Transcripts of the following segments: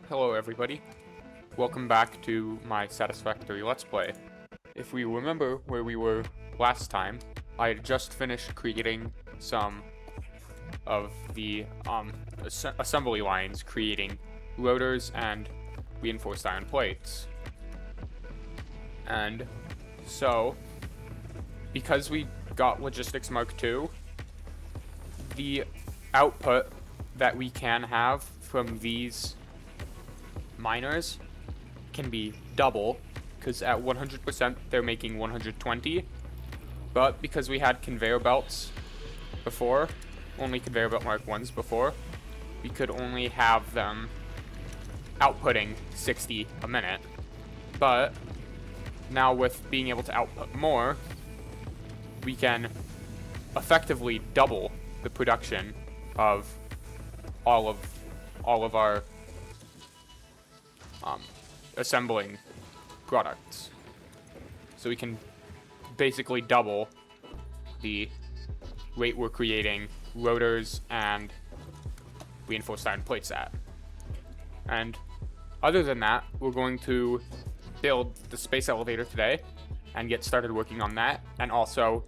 Hello everybody, welcome back to my Satisfactory Let's Play. If we remember where we were last time, I had just finished creating some of the assembly lines, creating rotors and reinforced iron plates. And so, because we got Logistics Mark II, the output that we can have from these miners can be double, because at 100% they're making 120, but because we had conveyor belts before, only conveyor belt Mark 1s before, we could only have them outputting 60 a minute. But now with being able to output more, we can effectively double the production of all of our assembling products. So we can basically double the rate we're creating rotors and reinforced iron plates at. And other than that, we're going to build the space elevator today and get started working on that, and also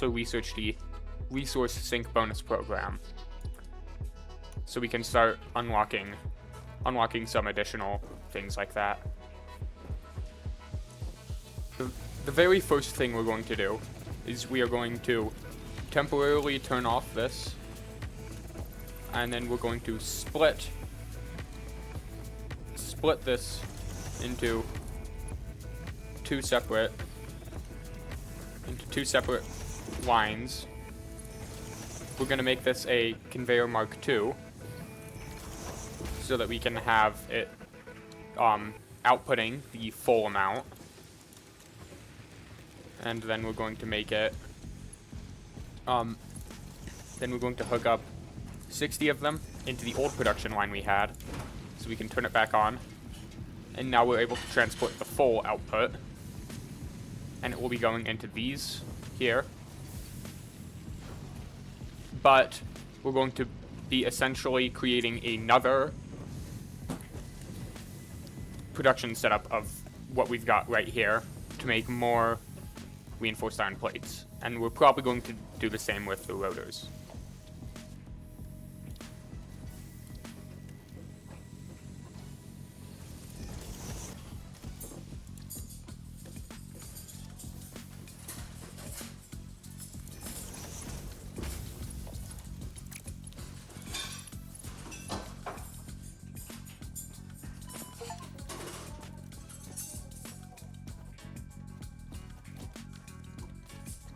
research the resource sink bonus program, so we can start unlocking some additional things like that. The very first thing we're going to do is we are going to temporarily turn off this, and then we're going to split this into two separate lines. We're going to make this a conveyor Mark II, so that we can have it outputting the full amount. And then we're going to make it, then we're going to hook up 60 of them into the old production line we had, so we can turn it back on. And now we're able to transport the full output, and it will be going into these here. But we're going to be essentially creating another production setup of what we've got right here to make more reinforced iron plates, and we're probably going to do the same with the rotors.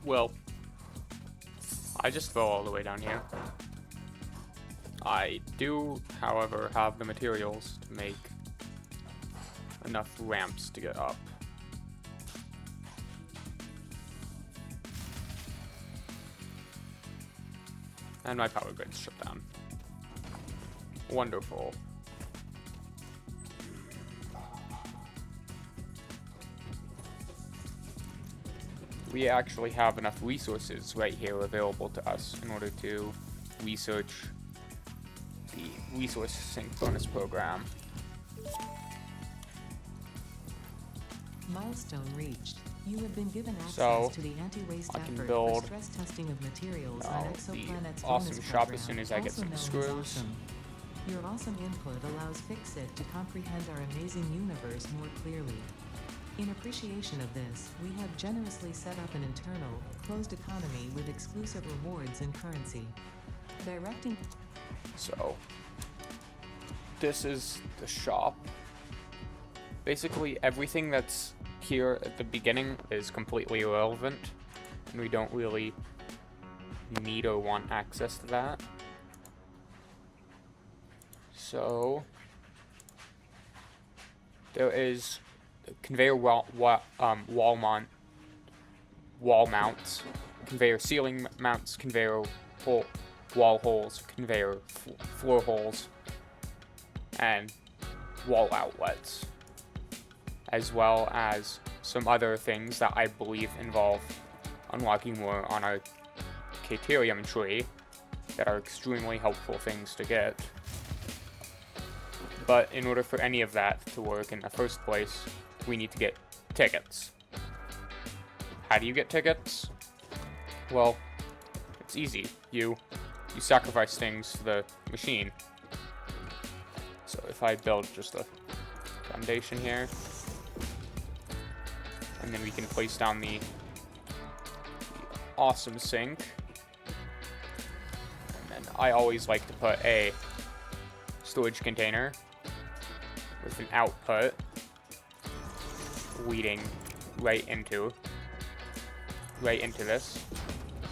Well, I just fell all the way down here. I do, however, have the materials to make enough ramps to get up. And my power grid's shut down. Wonderful. We actually have enough resources right here available to us in order to research the resource sink bonus program. Milestone reached. You have been given access So, to the anti-waste I can effort build for stress testing of materials on Exoplanet's the awesome bonus shop program, as soon as I get also some known as screws. Awesome. Your awesome input allows Fixit to comprehend our amazing universe more clearly. In appreciation of this, we have generously set up an internal, closed economy with exclusive rewards and currency. Directing. So, this is the shop. Basically, everything that's here at the beginning is completely irrelevant, and we don't really need or want access to that. So, there is conveyor wall mounts, conveyor ceiling mounts, conveyor wall holes, conveyor floor holes, and wall outlets, as well as some other things that I believe involve unlocking more on our Caterium tree that are extremely helpful things to get. But in order for any of that to work in the first place, we need to get tickets. How do you get tickets? Well, it's easy. You sacrifice things to the machine. So if I build just a foundation here, and then we can place down the awesome sink. And then I always like to put a storage container with an output leading right into this.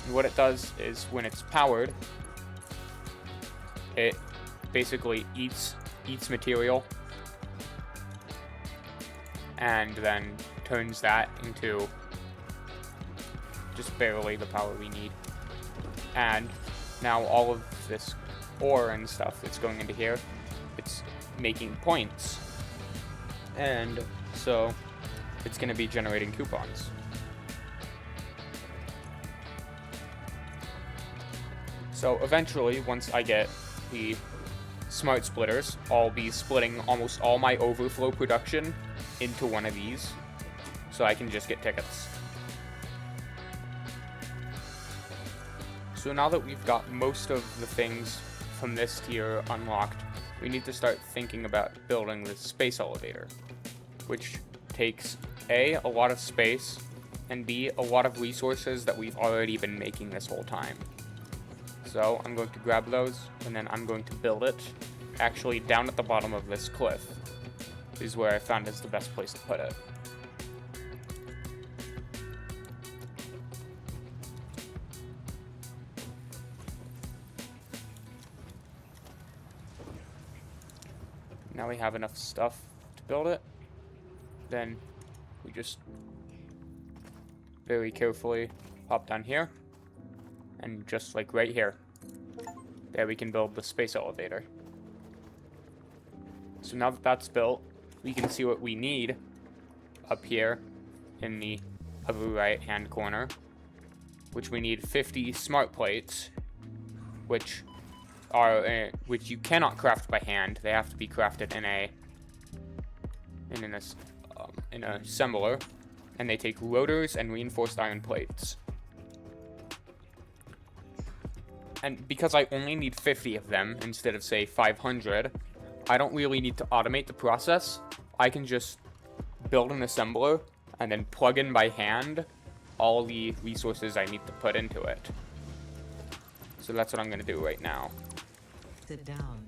And what it does is when it's powered, it basically eats material and then turns that into just barely the power we need. And now all of this ore and stuff that's going into here, it's making points. And so it's going to be generating coupons. So eventually, once I get the smart splitters, I'll be splitting almost all my overflow production into one of these, so I can just get tickets. So now that we've got most of the things from this tier unlocked, we need to start thinking about building the space elevator, which takes A, a lot of space, and B, a lot of resources that we've already been making this whole time. So I'm going to grab those, and then I'm going to build it actually down at the bottom of this cliff. This is where I found is the best place to put it. Now we have enough stuff to build it. Then we just very carefully hop down here. And just like right here, there we can build the space elevator. So now that that's built, we can see what we need up here in the upper right hand corner, which we need 50 smart plates, which you cannot craft by hand. They have to be crafted in an assembler, and they take rotors and reinforced iron plates. And because I only need 50 of them instead of, say, 500, I don't really need to automate the process. I can just build an assembler and then plug in by hand all the resources I need to put into it. So that's what I'm going to do right now. Sit down.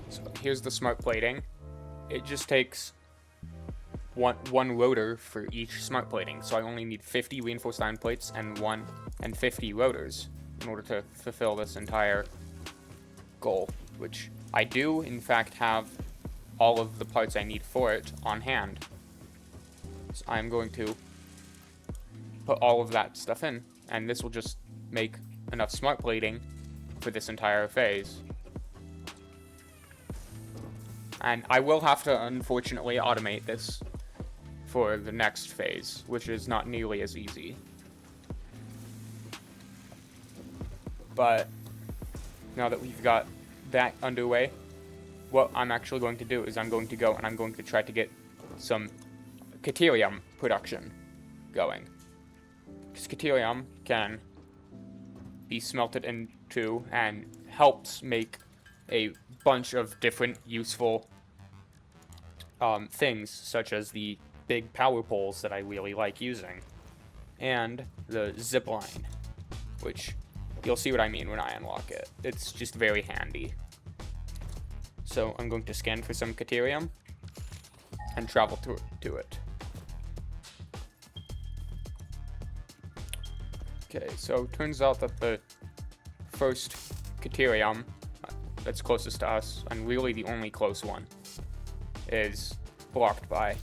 So here's the smart plating. It just takes one rotor for each smart plating, so I only need 50 reinforced iron plates and 50 rotors in order to fulfill this entire goal, which I do in fact have all of the parts I need for it on hand. So I'm going to put all of that stuff in, and this will just make enough smart plating for this entire phase. And I will have to unfortunately automate this for the next phase, which is not nearly as easy. But now that we've got that underway, what I'm actually going to do is I'm going to go and I'm going to try to get some Caterium production going. Because Caterium can be smelted into and helps make a bunch of different useful things, such as the big power poles that I really like using, and the zip line, which you'll see what I mean when I unlock it. It's just very handy. So I'm going to scan for some Caterium and travel to it. Okay, so it turns out that the first Caterium that's closest to us, and really the only close one, is blocked by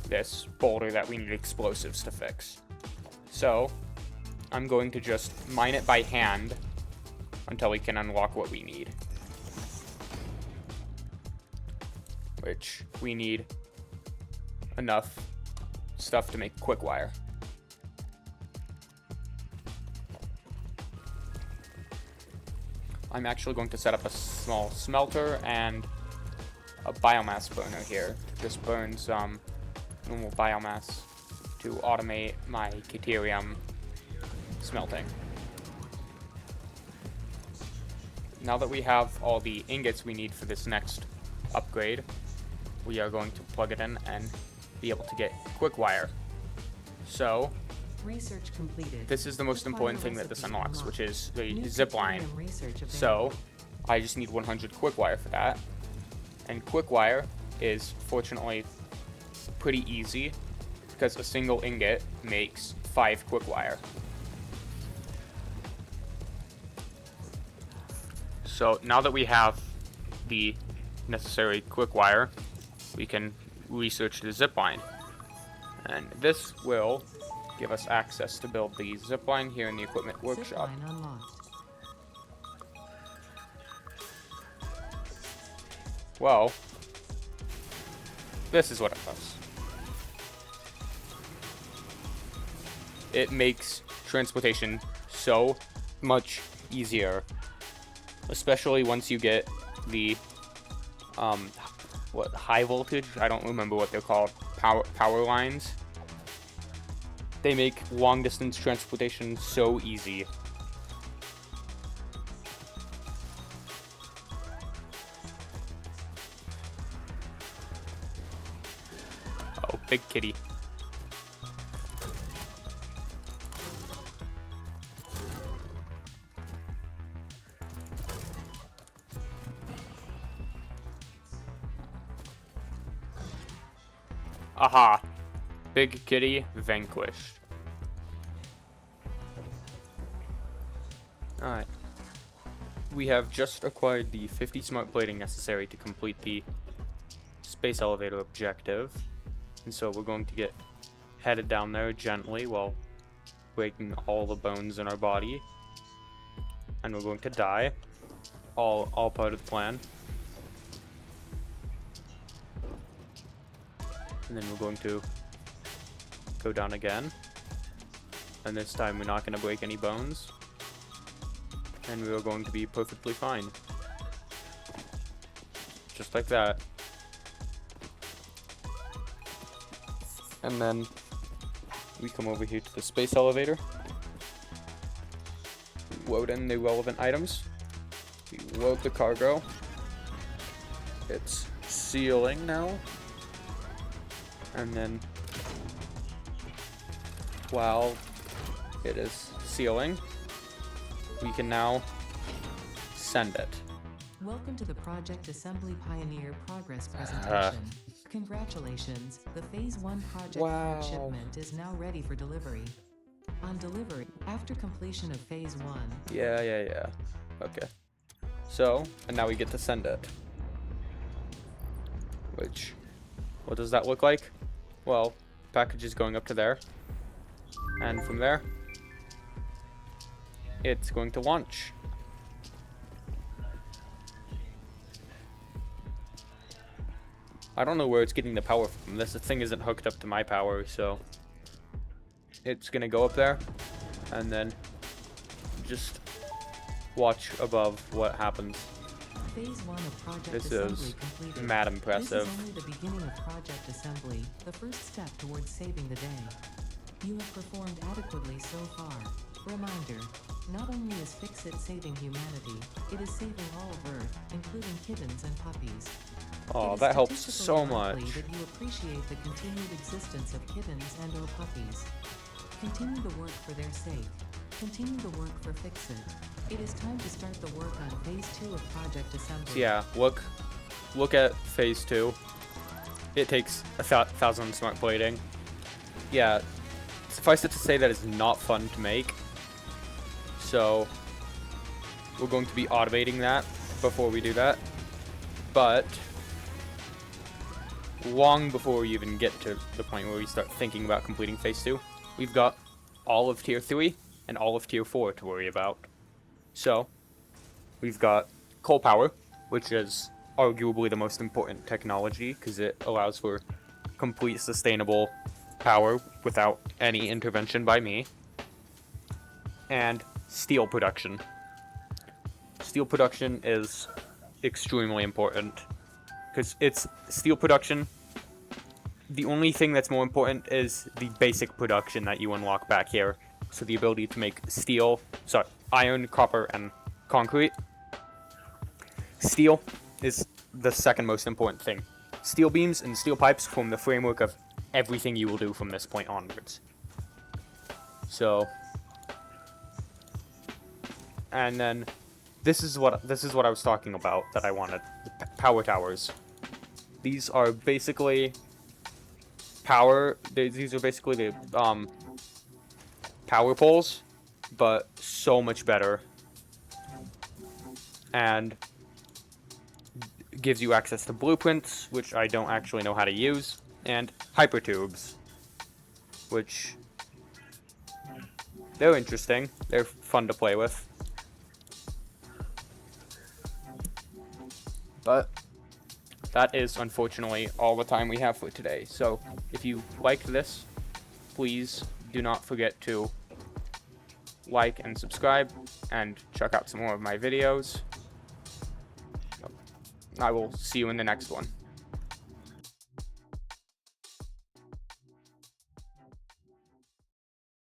this boulder that we need explosives to fix. So I'm going to just mine it by hand until we can unlock what we need. Which we need enough stuff to make quick wire. I'm actually going to set up a small smelter and a biomass burner here. Just burn some normal biomass to automate my Caterium smelting. Now that we have all the ingots we need for this next upgrade, we are going to plug it in and be able to get quick wire. So, Research completed. this is the most Quick important wire thing that this recipe unlocks, unlocked. which is the New zip line. Caterium research So, available. I just need 100 quick wire for that. And quick wire is fortunately pretty easy because a single ingot makes 5 quick wire. So now that we have the necessary quick wire, we can research the zip line. And this will give us access to build the zip line here in the equipment workshop. Zip line unlocked. Well, this is what it does. It makes transportation so much easier, especially once you get the high voltage, I don't remember what they're called, power lines. They make long distance transportation so easy. Oh, big kitty. Aha! Big kitty vanquished. Alright. We have just acquired the 50 smart plating necessary to complete the space elevator objective. And so we're going to get headed down there gently while breaking all the bones in our body. And we're going to die. All part of the plan. And then we're going to go down again. And this time we're not going to break any bones. And we are going to be perfectly fine. Just like that. And then we come over here to the space elevator. Load in the relevant items. We load the cargo. It's sealing now. And then while it is sealing, we can now send it. Welcome to the Project Assembly Pioneer Progress presentation. Congratulations, the Phase 1 project part shipment is now ready for delivery. On delivery, after completion of Phase 1, Yeah. Okay. So, and now we get to send it. Which, what does that look like? Well, package is going up to there. And from there, it's going to launch. I don't know where it's getting the power from. This thing isn't hooked up to my power, so it's gonna go up there and then just watch above what happens. Phase 1 of Project This Assembly is completed. mad This impressive. is only the beginning of Project Assembly, the first step towards saving the day. You have performed adequately so far. Reminder, not only is Fix-It saving humanity, it is saving all of Earth, including kittens and puppies. Oh, It is that helps statistically so likely much. that you appreciate the continued existence of kittens and or puppies. Continue the work for their sake. Continue the work for Fix-It. It is time to start the work on Phase 2 of Project Assembly. So yeah, look at Phase 2. It takes 1,000 smart plating. Yeah, suffice it to say that it's not fun to make. So we're going to be automating that before we do that. But long before we even get to the point where we start thinking about completing Phase 2, we've got all of Tier 3 and all of Tier 4 to worry about. So, we've got coal power, which is arguably the most important technology because it allows for complete sustainable power without any intervention by me. And steel production. steel production is extremely important. Because it's steel production. The only thing that's more important is the basic production that you unlock back here. So the ability to make iron, copper, and concrete. Steel is the second most important thing. Steel beams and steel pipes form the framework of everything you will do from this point onwards. So, and then this is what I was talking about that I wanted. The power towers. These are basically these are basically the power poles, but so much better, and gives you access to blueprints, which I don't actually know how to use, and hypertubes, which they're interesting. They're fun to play with. But that is unfortunately all the time we have for today. So if you liked this, please do not forget to like and subscribe and check out some more of my videos. I will see you in the next one.